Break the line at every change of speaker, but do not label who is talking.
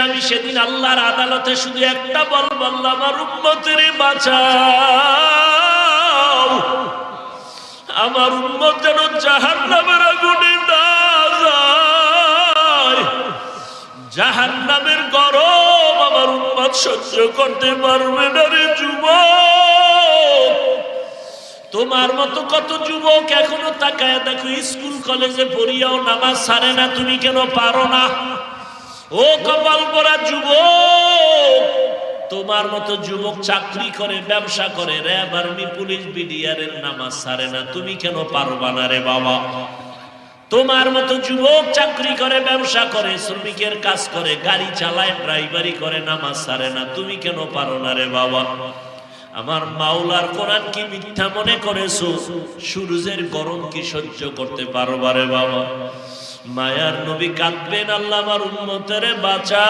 আমি সেদিন আল্লাহর আদালতে শুধু একটা বলবো, আল্লাহ আমার উম্মতের বাঁচাও, আমার উম্মত যেন জাহান্নামের আগুনে না যায়। জাহান্নামের গরম আমার উম্মত সহ্য করতে পারবে না রে যুবক। তোমার মতো কত যুবক এখনো তাকায় দেখো, স্কুল কলেজে পড়িয়াও নামাজ ছাড়ে না, তুমি কেন পারো না? ও কপাল পরা যুবক, তোমার মতো যুবক চাকরি করে, ব্যবসা করে, র্যাব, আর্মি, পুলিশ, বিডিআরের নামাজ ছাড়ে না, তুমি কেন পারবা না রে বাবা? তোমার মতো যুবক চাকরি করে, ব্যবসা করে, শ্রমিকের কাজ করে, গাড়ি চালায়, ড্রাইভারি করে, নামাজ ছাড়ে না, তুমি কেন পারো না রে বাবা? আমার মাওলার কোরআন কি মিথ্যা মনে করেছো? সূর্যের গরম কি সহ্য করতে পারবা রে বাবা? মায়ার নবী কাঁদবেন, আল্লাহ আমার উম্মতের বাঁচা।